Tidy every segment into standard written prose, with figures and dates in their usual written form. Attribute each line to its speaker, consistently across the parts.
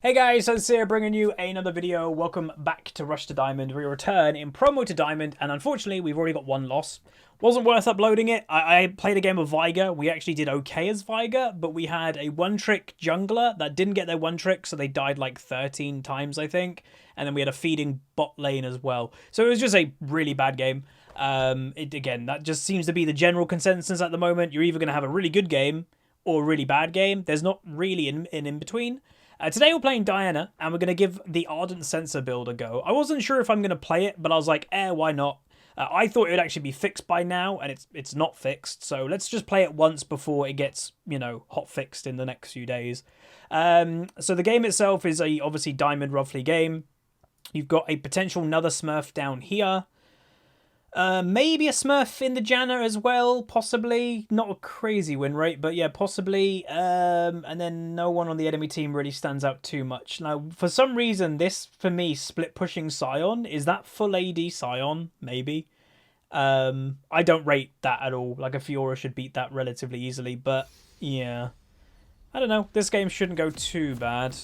Speaker 1: Hey guys, Sincere bringing you another video. Welcome back to Rush to Diamond. We return in promo to Diamond, and unfortunately we've already got one loss. Wasn't worth uploading it. I played a game of Viger. We actually did okay as Viger, but we had a one-trick jungler that didn't get their one trick, so they died like 13 times, I think. And then we had a feeding bot lane as well. So it was just a really bad game. Again, that just seems to be the general consensus at the moment. You're either going to have a really good game or a really bad game. There's not really an in-between. Today we're playing Diana, and we're going to give the Ardent Censor build a go. I wasn't sure if I'm going to play it, but I was like, why not? I thought it would actually be fixed by now, and it's not fixed. So let's just play it once before it gets, you know, hot fixed in the next few days. So the game itself is a obviously Diamond roughly game. You've got a potential another Smurf down here. Maybe a Smurf in the Janna as well, possibly. Not a crazy win rate, but yeah, possibly. And then no one on the enemy team really stands out too much. Now, for some reason, this, for me, split pushing Sion, is that full AD Sion? Maybe. I don't rate that at all. Like, a Fiora should beat that relatively easily, but yeah. I don't know. This game shouldn't go too bad.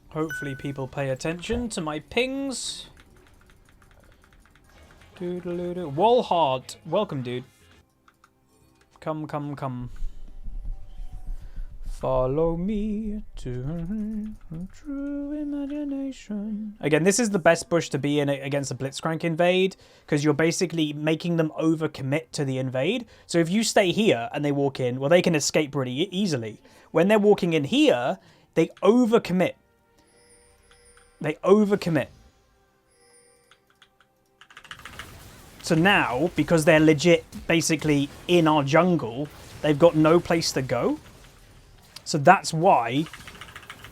Speaker 1: Hopefully people pay attention to my pings. Wallhard, welcome, dude. Come, come, come. Follow me to true imagination. Again, this is the best bush to be in against a Blitzcrank invade, because you're basically making them overcommit to the invade. So if you stay here and they walk in, well, they can escape pretty easily. When they're walking in here, they overcommit. They overcommit. So now, because they're legit basically in our jungle, they've got no place to go. So that's why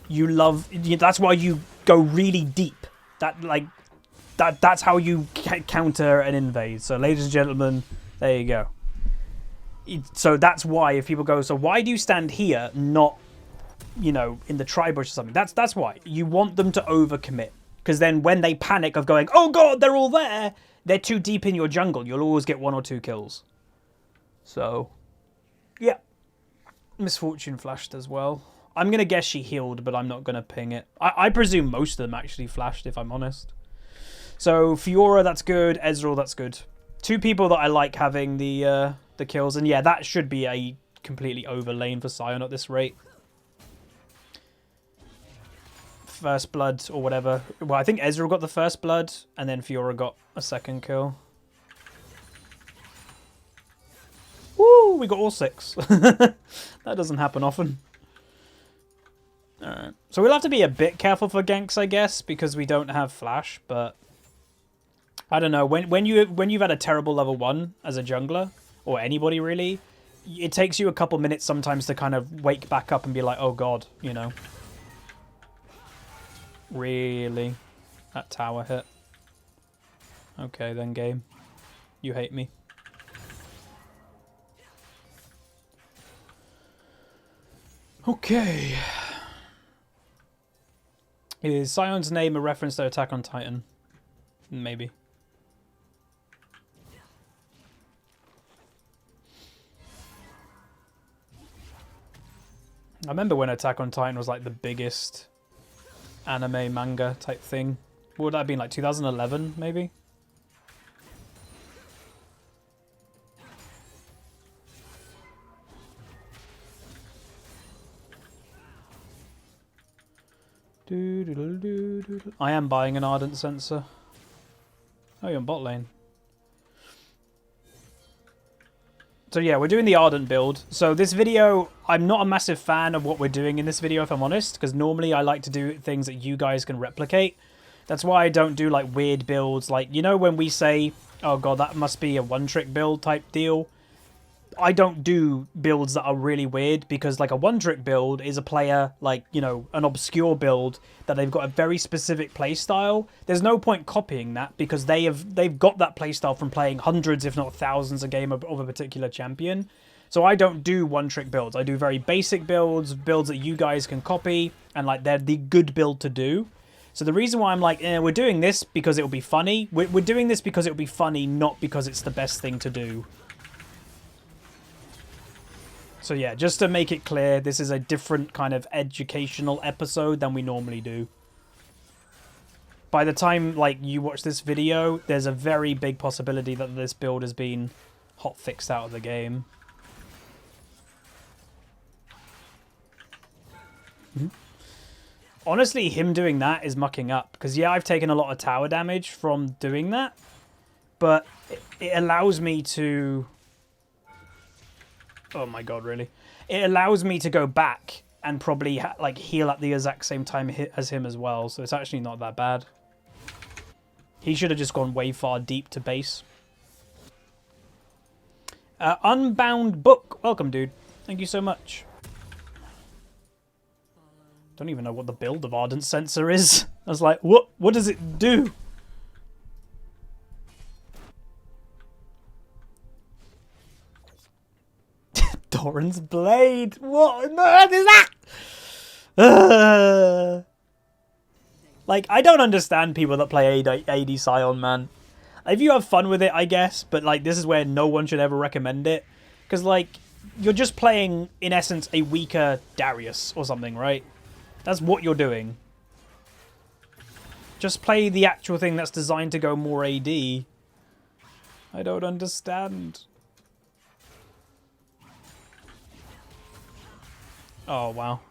Speaker 1: you love, that's why you go really deep. That's how you counter an invade. So ladies and gentlemen, there you go. So that's why if people go, so why do you stand here, not, you know, in the tri-bush or something? That's why. You want them to overcommit. Because then when they panic of going, oh god, they're all there, they're too deep in your jungle. You'll always get 1 or 2 kills. So, yeah. Misfortune flashed as well. I'm going to guess she healed, but I'm not going to ping it. I presume most of them actually flashed, if I'm honest. So, Fiora, that's good. Ezreal, that's good. 2 people that I like having the kills. And yeah, that should be a completely over lane for Sion at this rate. First blood or whatever. Well, I think Ezreal got the first blood and then Fiora got a second kill. Woo! We got all 6. That doesn't happen often. Alright. So we'll have to be a bit careful for ganks, I guess, because we don't have flash, but I don't know. When you've had a terrible level 1 as a jungler, or anybody really, it takes you a couple minutes sometimes to kind of wake back up and be like, oh god, you know. Really? That tower hit. Okay, then game. You hate me. Okay. Is Sion's name a reference to Attack on Titan? Maybe. I remember when Attack on Titan was like the biggest anime manga type thing. What would that have been, like 2011 maybe? I am buying an Ardent Censor. Oh, you're on bot lane. So yeah, we're doing the Ardent build. So this video, I'm not a massive fan of what we're doing in this video, if I'm honest, because normally I like to do things that you guys can replicate. That's why I don't do like weird builds. Like, you know when we say, oh god, that must be a one-trick build type deal? I don't do builds that are really weird, because like a one-trick build is a player, like, you know, an obscure build that they've got a very specific playstyle. There's no point copying that, because they've got that playstyle from playing hundreds, if not thousands, a game of a particular champion. So I don't do one-trick builds. I do very basic builds that you guys can copy, and like they're the good build to do. So the reason why I'm like, we're doing this because it'll be funny. We're doing this because it'll be funny, not because it's the best thing to do. So yeah, just to make it clear, this is a different kind of educational episode than we normally do. By the time like you watch this video, there's a very big possibility that this build has been hot fixed out of the game. Honestly, him doing that is mucking up. Because, yeah, I've taken a lot of tower damage from doing that. But it allows me to... Oh my god, really? It allows me to go back and probably like heal at the exact same time as him as well. So it's actually not that bad. He should have just gone way far deep to base. Unbound Book. Welcome, dude. Thank you so much. Don't even know what the build of Ardent Censor is. I was like, what does it do? Doran's Blade. What on earth is that? Like, I don't understand people that play AD Scion, man. If you have fun with it, I guess. But, like, this is where no one should ever recommend it. Because, like, you're just playing, in essence, a weaker Darius or something, right? That's what you're doing. Just play the actual thing that's designed to go more AD. I don't understand. Oh, wow.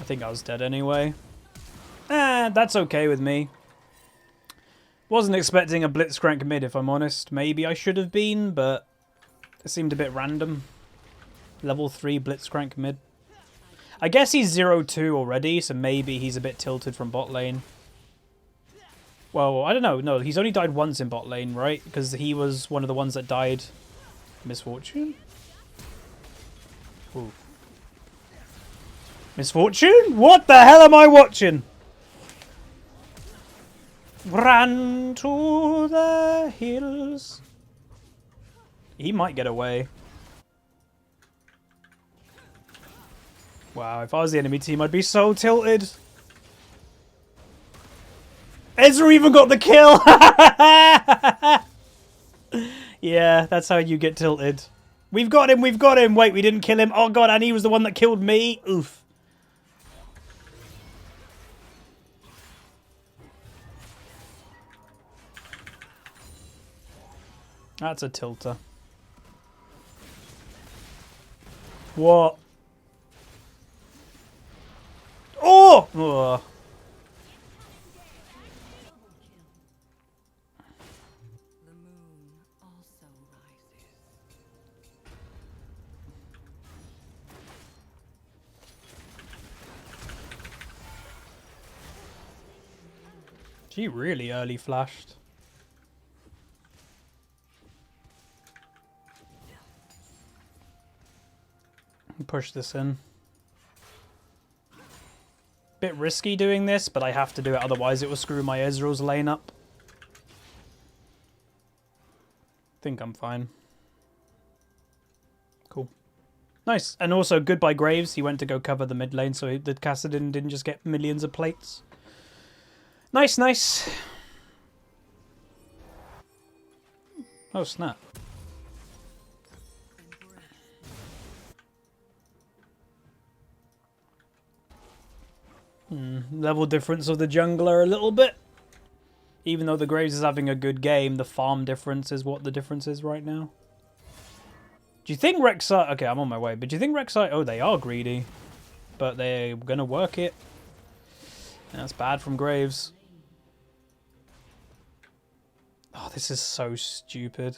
Speaker 1: I think I was dead anyway. That's okay with me. Wasn't expecting a Blitzcrank mid, if I'm honest. Maybe I should have been, but it seemed a bit random. Level 3 Blitzcrank mid. I guess he's 0-2 already, so maybe he's a bit tilted from bot lane. Well, I don't know. No, he's only died once in bot lane, right? Because he was one of the ones that died. Misfortune? Ooh. Misfortune? What the hell am I watching? Ran to the hills. He might get away. Wow, if I was the enemy team, I'd be so tilted. Ezra even got the kill! Yeah, that's how you get tilted. We've got him, we've got him! Wait, we didn't kill him. Oh god, and he was the one that killed me? Oof. That's a tilter. What? Oh! Ugh. She really early flashed. Push this in. Bit risky doing this, but I have to do it, otherwise it will screw my Ezreal's lane up. Think I'm fine. Cool. Nice. And also, goodbye Graves. He went to go cover the mid lane, so the Kassadin didn't just get millions of plates. Nice, nice. Oh, snap. Level difference of the jungler a little bit. Even though the Graves is having a good game, the farm difference is what the difference is right now. Do you think Rek'Sai... Okay, I'm on my way. But do you think Rek'Sai... Oh, they are greedy. But they're going to work it. And that's bad from Graves. Oh, this is so stupid.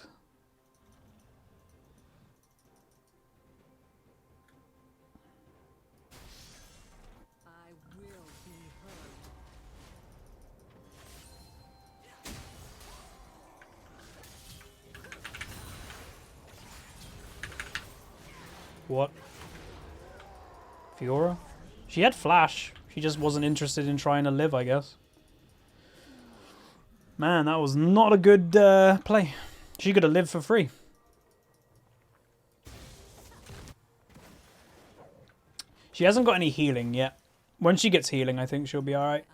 Speaker 1: What? Fiora? She had flash. She just wasn't interested in trying to live, I guess. Man, that was not a good play. She could have lived for free. She hasn't got any healing yet. When she gets healing, I think she'll be alright.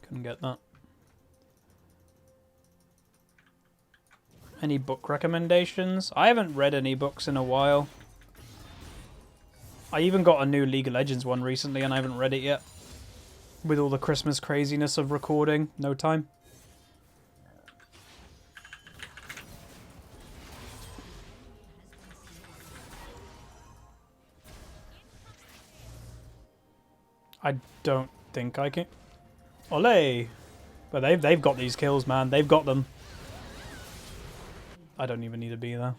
Speaker 1: Couldn't get that. Any book recommendations? I haven't read any books in a while. I even got a new League of Legends one recently and I haven't read it yet. With all the Christmas craziness of recording, no time. I don't think I can. Olé! But they've got these kills, man. They've got them. I don't even need to be there.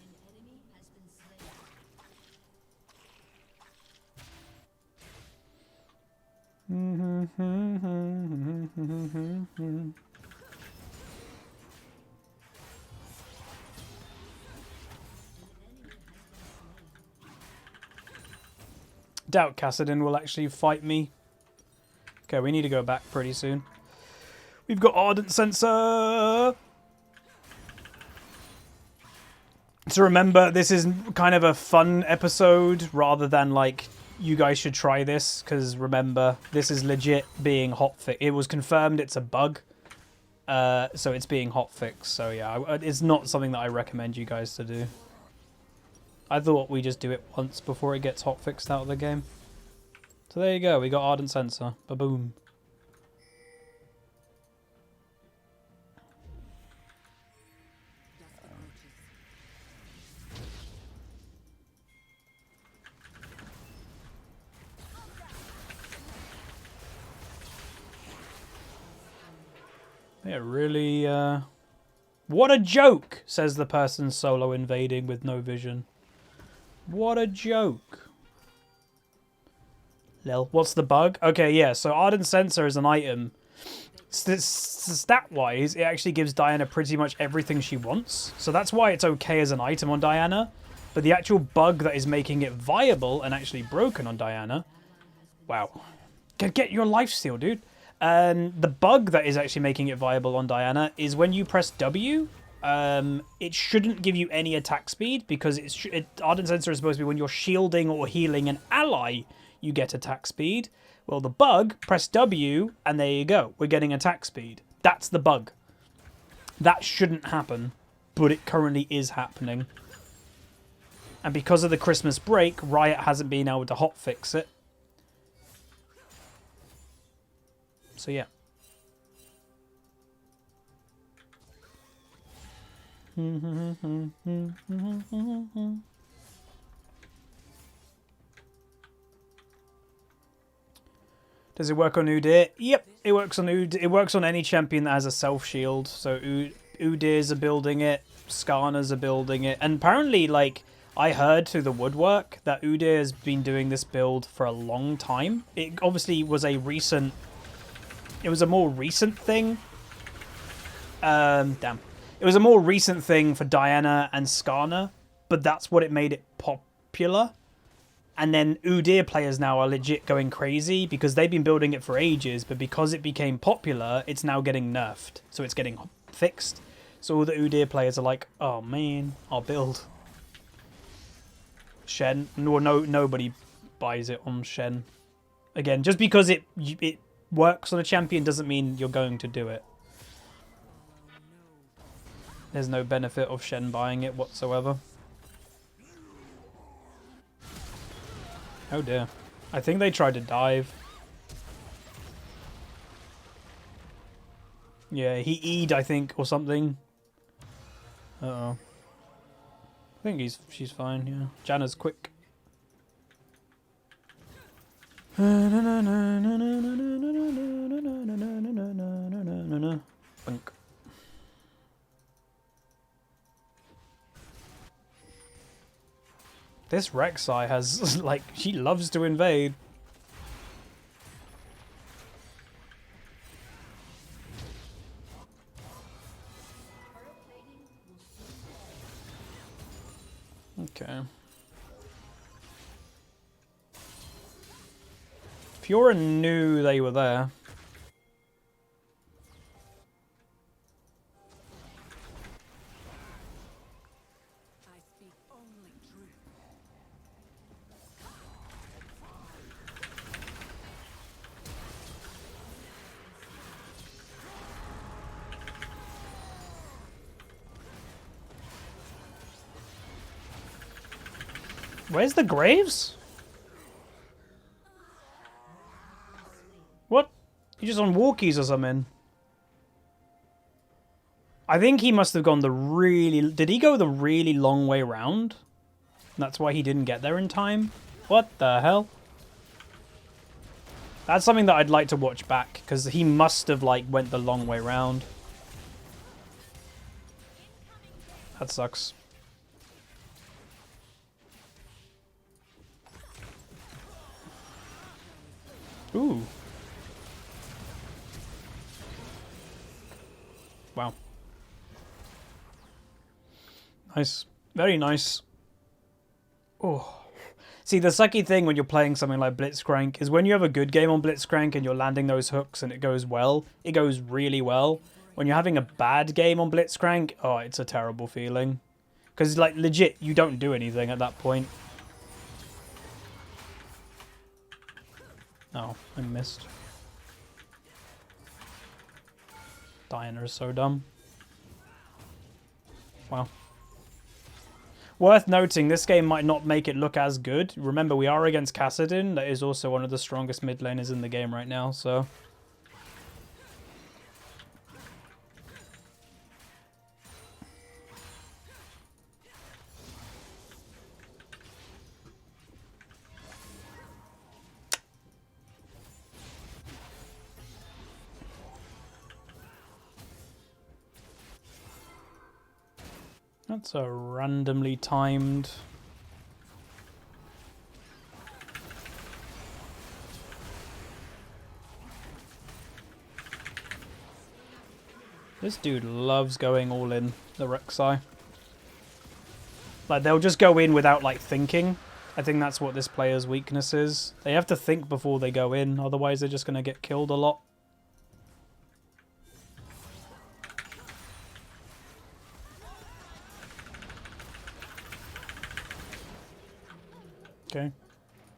Speaker 1: Doubt Kassadin will actually fight me. Okay, we need to go back pretty soon. We've got Ardent Censor! So remember, this is kind of a fun episode rather than like, you guys should try this, because remember, this is legit being hotfix. It was confirmed it's a bug, so it's being hotfixed. So yeah, it's not something that I recommend you guys to do. I thought we just do it once before it gets hotfixed out of the game. So there you go, we got Ardent Censor. Ba-boom. Yeah, really, what a joke, says the person solo invading with no vision. What a joke. Lil, what's the bug? Okay, yeah, so Ardent Censor is an item. Stat-wise, it actually gives Diana pretty much everything she wants. So that's why it's okay as an item on Diana. But the actual bug that is making it viable and actually broken on Diana... Wow. Get your lifesteal, dude. The bug that is actually making it viable on Diana is when you press W, it shouldn't give you any attack speed because Ardent Censor is supposed to be when you're shielding or healing an ally, you get attack speed. Well, the bug, press W, and there you go. We're getting attack speed. That's the bug. That shouldn't happen, but it currently is happening. And because of the Christmas break, Riot hasn't been able to hotfix it. So yeah. Does it work on Udyr? Yep, it works on Udyr. It works on any champion that has a self shield. So Udyr's are building it, Skarner's are building it, and apparently, like, I heard through the woodwork that Udyr has been doing this build for a long time. It obviously was a recent. It was a more recent thing. Damn. It was a more recent thing for Diana and Skarner, but that's what it made it popular. And then Udyr players now are legit going crazy because they've been building it for ages, but because it became popular, it's now getting nerfed. So it's getting fixed. So all the Udyr players are like, oh man, I'll build. Shen. Nobody buys it on Shen. Again, just because it works on a champion doesn't mean you're going to do it. There's no benefit of Shen buying it whatsoever. Oh dear. I think they tried to dive. Yeah, he E'd, I think, or something. Uh-oh. I think she's fine, yeah. Janna's quick. Bunk. This Rek'Sai has, like, she loves to invade. Okay. Fiora knew they were there. Where's the graves? What? You just on walkies or something? I think he must have gone the really... Did he go the really long way round? That's why he didn't get there in time? What the hell? That's something that I'd like to watch back, because he must have, like, went the long way round. That sucks. Ooh. Wow. Nice. Very nice. Oh. See, the sucky thing when you're playing something like Blitzcrank is when you have a good game on Blitzcrank and you're landing those hooks and it goes well, it goes really well. When you're having a bad game on Blitzcrank, oh, it's a terrible feeling. Because, like, legit, you don't do anything at that point. Oh, I missed. Diana is so dumb. Wow. Worth noting, this game might not make it look as good. Remember, we are against Kassadin. That is also one of the strongest mid laners in the game right now, so... That's a randomly timed... This dude loves going all in, the Rek'Sai. Like, they'll just go in without, like, thinking. I think that's what this player's weakness is. They have to think before they go in, otherwise they're just going to get killed a lot. Okay.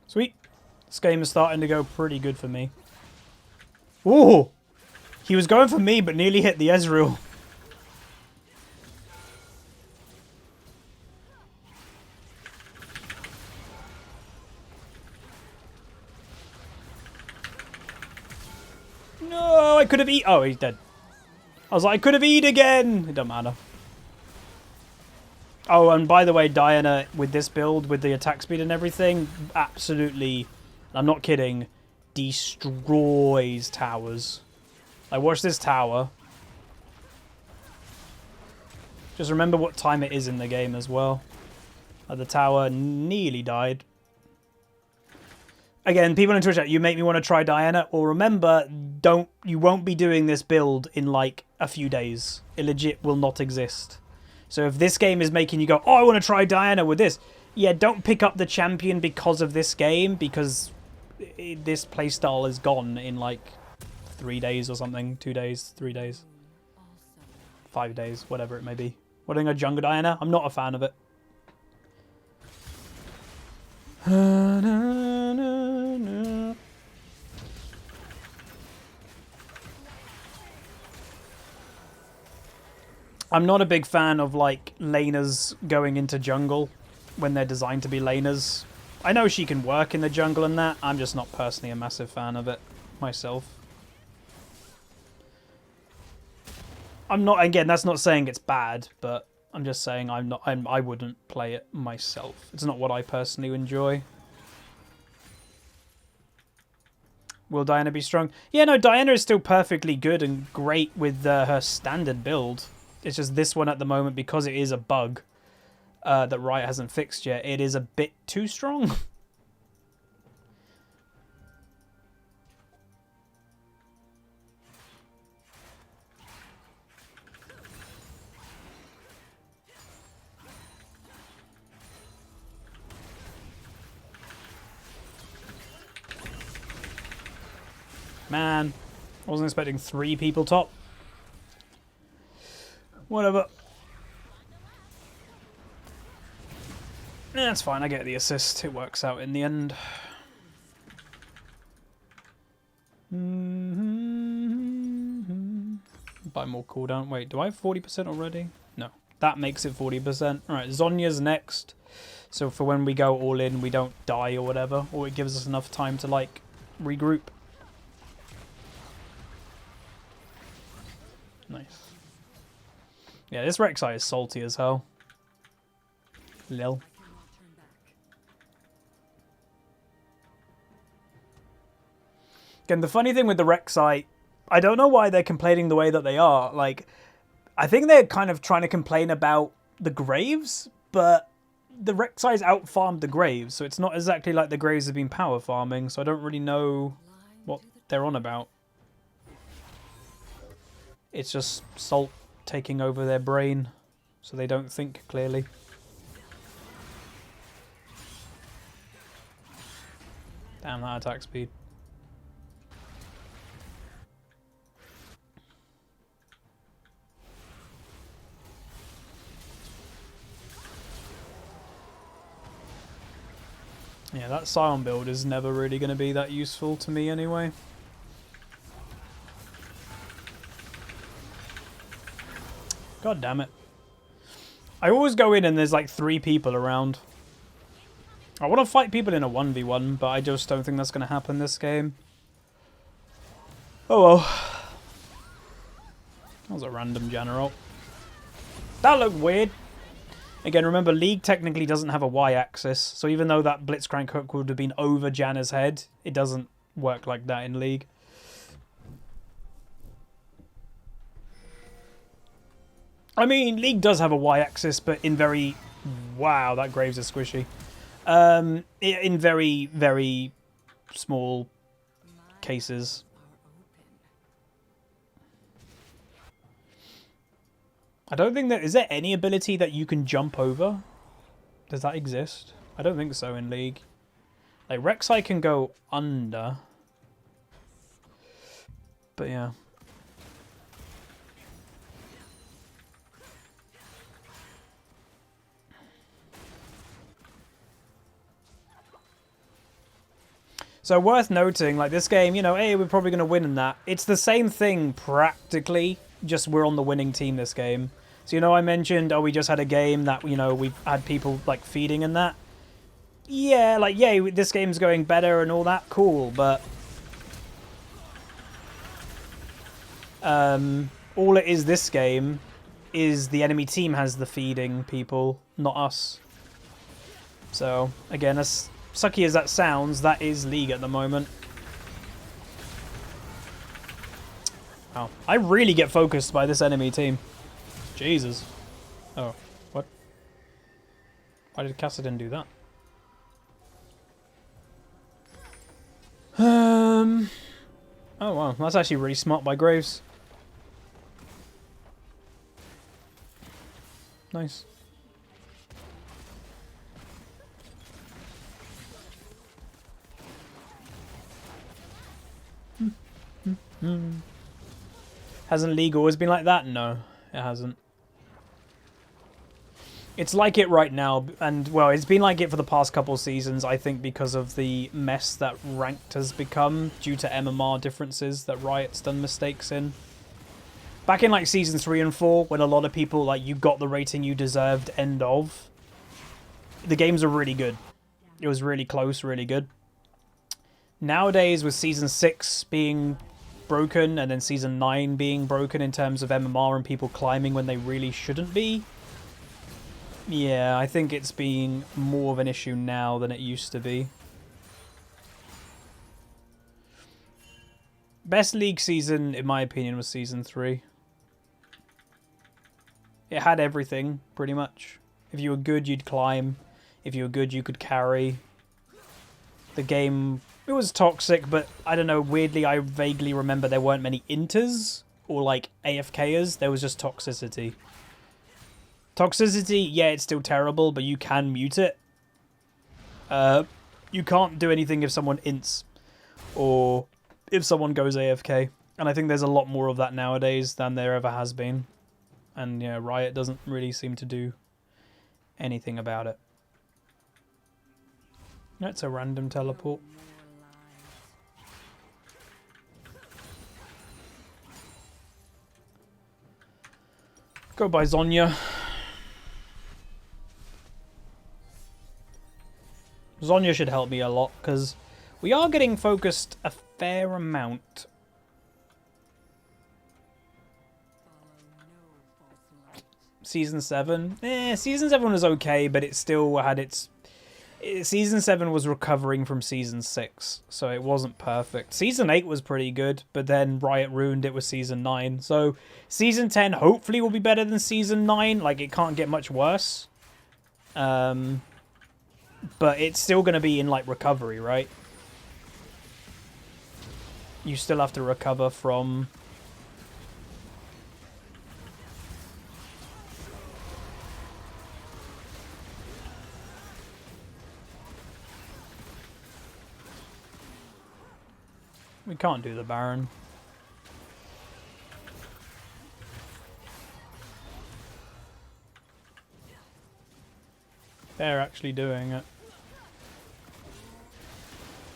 Speaker 1: Sweet. This game is starting to go pretty good for me. Ooh! He was going for me, but nearly hit the Ezreal. No, I could have eat. Oh, he's dead. I was like, I could have eat again. It don't matter. Oh, and by the way, Diana, with this build, with the attack speed and everything, absolutely, I'm not kidding, destroys towers. Like, watch this tower. Just remember what time it is in the game as well. The tower nearly died. Again, people in Twitch chat, you make me want to try Diana. Or remember, you won't be doing this build in like a few days. It legit will not exist. So if this game is making you go, oh, I want to try Diana with this. Yeah, don't pick up the champion because of this game. Because this playstyle is gone in like 3 days or something. 2 days, 3 days. 5 days, whatever it may be. Wanting a jungle Diana? I'm not a fan of it. I'm not a big fan of like laners going into jungle when they're designed to be laners. I know she can work in the jungle and that. I'm just not personally a massive fan of it myself. I'm not, again, that's not saying it's bad, but I'm just saying I wouldn't play it myself. It's not what I personally enjoy. Will Diana be strong? Yeah, no, Diana is still perfectly good and great with her standard build. It's just this one at the moment, because it is a bug that Riot hasn't fixed yet, it is a bit too strong. Man, I wasn't expecting 3 people top. Whatever. That's fine, I get the assist. It works out in the end. Buy more cooldown. Wait, do I have 40% already? No. That makes it 40%. Alright, Zonya's next. So for when we go all in, we don't die or whatever, or it gives us enough time to, like, regroup. Nice. Yeah, this Rek'Sai is salty as hell. Lil. Again, the funny thing with the Rek'Sai, I don't know why they're complaining the way that they are. Like, I think they're kind of trying to complain about the Graves, but the Rek'Sai's out-farmed the Graves, so it's not exactly like the Graves have been power farming, so I don't really know what they're on about. It's just salt taking over their brain, so they don't think clearly. Damn, that attack speed. Yeah, that Scion build is never really going to be that useful to me anyway. God damn it. I always go in and there's like 3 people around. I want to fight people in a 1v1, but I just don't think that's going to happen this game. Oh well. That was a random general. That looked weird. Again, remember, League technically doesn't have a Y-axis, so even though that Blitzcrank hook would have been over Janna's head, it doesn't work like that in League. I mean, League does have a Y-axis, but in very... Wow, that Graves is squishy. In very, very small cases. I don't think that... Is there any ability that you can jump over? Does that exist? I don't think so in League. Like, Rek'Sai can go under. But yeah. So worth noting, like, this game, you know, hey, we're probably going to win in that. It's the same thing, practically, just we're on the winning team this game. So, you know, I mentioned, oh, we just had a game that, you know, we've had people, like, feeding and that. Yeah, like, yay, this game's going better and all that, cool, but... all it is this game is the enemy team has the feeding people, not us. So, again, as sucky as that sounds, that is League at the moment. Wow. I really get focused by this enemy team. Jesus. Oh, what? Why did Kassadin do that? Oh wow, that's actually really smart by Graves. Nice. Hasn't League always been like that? No, it hasn't. It's like it right now, and, well, it's been like it for the past couple seasons, I think, because of the mess that Ranked has become due to MMR differences that Riot's done mistakes in. Back in, like, Season 3 and 4, when a lot of people, like, you got the rating you deserved, end of, the games are really good. It was really close, really good. Nowadays, with Season 6 being broken, and then Season 9 being broken in terms of MMR and people climbing when they really shouldn't be, yeah, I think it's being more of an issue now than it used to be. Best League season, in my opinion, was Season 3. It had everything, pretty much. If you were good, you'd climb. If you were good, you could carry. The game, it was toxic, but I don't know, weirdly, I vaguely remember there weren't many inters or, like, AFKers. There was just toxicity. Toxicity, yeah, it's still terrible, but you can mute it. You can't do anything if someone ints or if someone goes AFK. And I think there's a lot more of that nowadays than there ever has been. And, yeah, Riot doesn't really seem to do anything about it. That's a random teleport. Go by Zonya. Zhonya should help me a lot, because we are getting focused a fair amount. Season 7? Season 7 was okay, but it still had its... Season 7 was recovering from Season 6, so it wasn't perfect. Season 8 was pretty good, but then Riot ruined it with Season 9. So Season 10 hopefully will be better than Season 9. Like, it can't get much worse. But it's still going to be in, like, recovery, right? You still have to recover from... We can't do the Baron. They're actually doing it.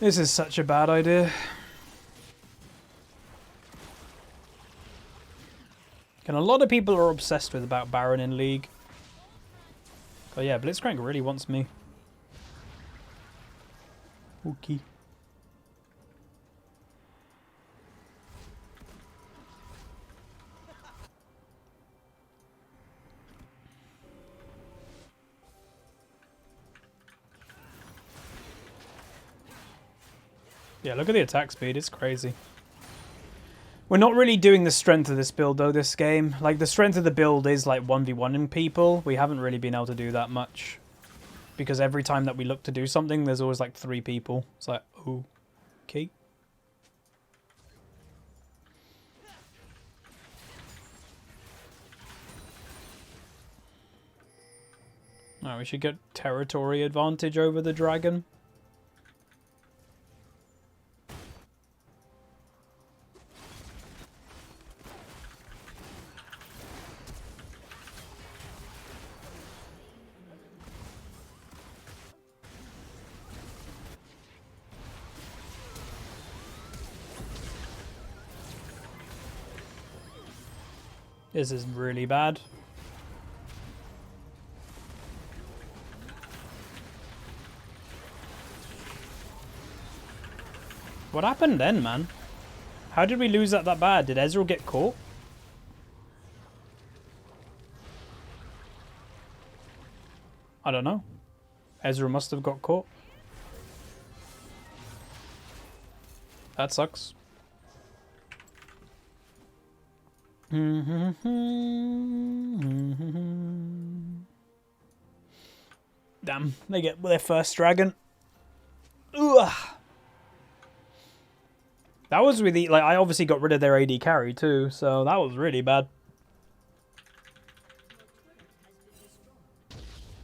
Speaker 1: This is such a bad idea. And a lot of people are obsessed with about Baron in League. Oh yeah, Blitzcrank really wants me. Okay. Yeah, look at the attack speed, it's crazy. We're not really doing the strength of this build though this game. Like the strength of the build is like 1v1ing people. We haven't really been able to do that much. Because every time that we look to do something, there's always like 3 people. It's like, oh, okay. No, we should get territory advantage over the dragon. This is really bad. What happened then, man? How did we lose that bad? Did Ezreal get caught? I don't know. Ezreal must have got caught. That sucks. Damn, they get their first dragon. Ugh. That was really, like, I obviously got rid of their AD carry too, so that was really bad.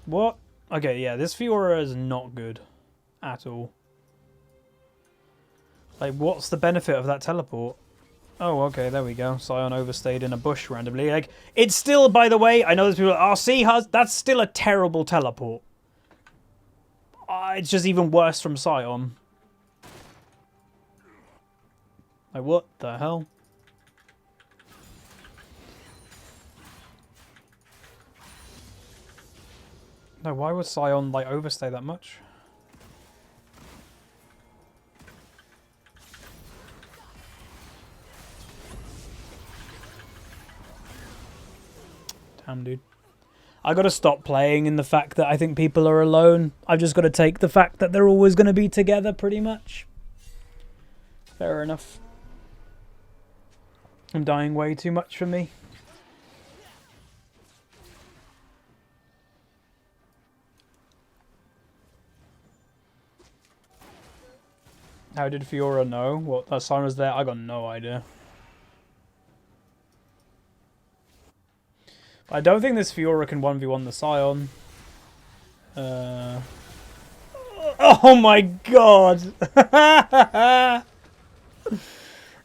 Speaker 1: What? Okay, yeah, this Fiora is not good at all. Like, what's the benefit of that teleport? Oh, okay, there we go. Sion overstayed in a bush randomly. Like, it's still, by the way, I know there's people, oh, see, that's still a terrible teleport. It's just even worse from Sion. Like, what the hell? No, why would Sion, like, overstay that much? Damn, dude. I gotta stop playing in the fact that I think people are alone. I've just gotta take the fact that they're always gonna be together, pretty much. Fair enough. I'm dying way too much for me. How did Fiora know? What, that sign was there? I got no idea. I don't think this Fiora can 1v1 the Sion. Oh my god!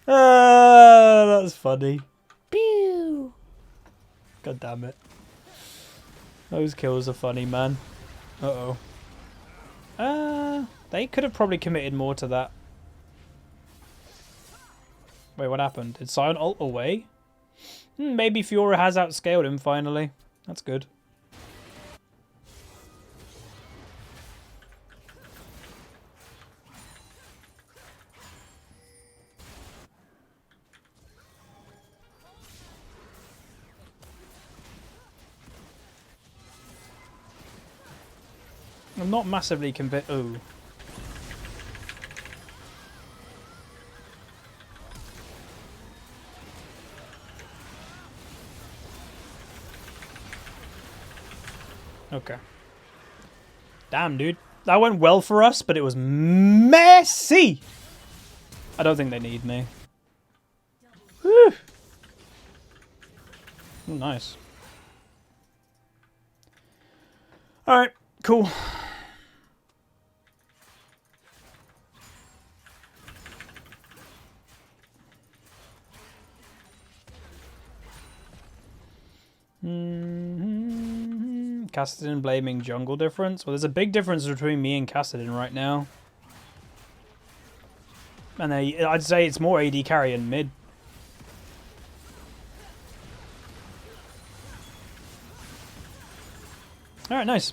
Speaker 1: That's funny. Pew! God damn it. Those kills are funny, man. Uh-oh. They could have probably committed more to that. Wait, what happened? Did Sion ult away? Maybe Fiora has outscaled him finally. That's good. I'm not massively convinced. Ooh. Okay. Damn, dude. That went well for us, but it was messy. I don't think they need me. Whew. Oh, nice. Alright, cool. Kassadin blaming jungle difference. Well, there's a big difference between me and Kassadin right now. And I'd say it's more AD carry and mid. Alright, nice.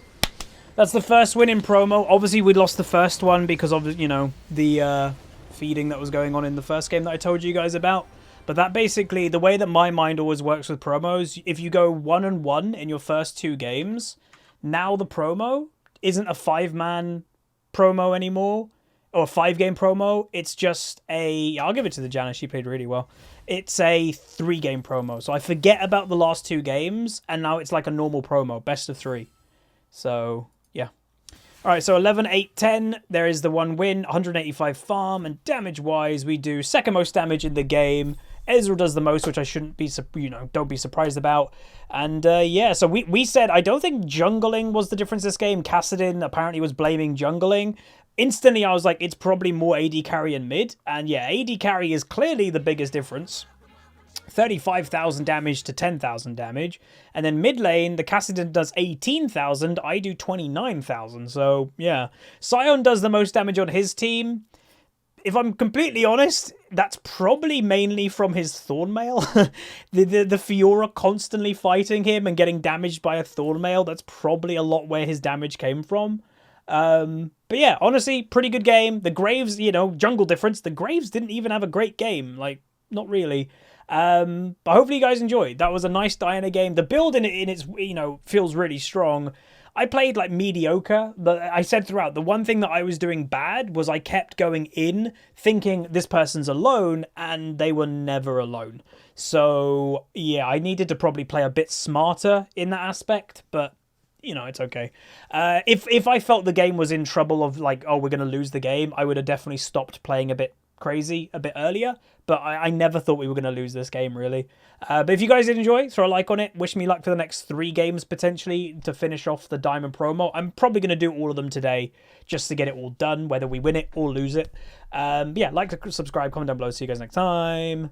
Speaker 1: That's the first win in promo. Obviously, we lost the first one because of, you know, the feeding that was going on in the first game that I told you guys about. But that basically, the way that my mind always works with promos, if you go 1-1 in your first 2 games, now the promo isn't a 5-man promo anymore, or a 5-game promo. It's just a... I'll give it to the Janice. She played really well. It's a 3-game promo. So I forget about the last 2 games, and now it's like a normal promo, best of 3. So, yeah. Alright, so 11, 8, 10. There is the 1 win, 185 farm, and damage-wise, we do second most damage in the game. Ezreal does the most, which I shouldn't be, you know, don't be surprised about. And, yeah, so we said, I don't think jungling was the difference this game. Kassadin apparently was blaming jungling. Instantly, I was like, it's probably more AD carry and mid. And, yeah, AD carry is clearly the biggest difference. 35,000 damage to 10,000 damage. And then mid lane, the Kassadin does 18,000. I do 29,000. So, yeah. Sion does the most damage on his team. If I'm completely honest, that's probably mainly from his Thornmail. the Fiora constantly fighting him and getting damaged by a Thornmail. That's probably a lot where his damage came from. But yeah, honestly, pretty good game. The Graves, you know, jungle difference. The Graves didn't even have a great game. Like, not really. But hopefully you guys enjoyed. That was a nice Diana game. The build in its, you know, feels really strong. I played like mediocre, but I said throughout, the one thing that I was doing bad was I kept going in thinking this person's alone, and they were never alone. So yeah, I needed to probably play a bit smarter in that aspect, but you know, it's okay. If I felt the game was in trouble of like, oh, we're going to lose the game, I would have definitely stopped playing a bit crazy a bit earlier, but I never thought we were going to lose this game, really. But if you guys did enjoy, throw a like on it. Wish me luck for the next 3 games, potentially, to finish off the Diamond promo. I'm probably going to do all of them today, just to get it all done, whether we win it or lose it. Yeah, like, subscribe, comment down below. See you guys next time.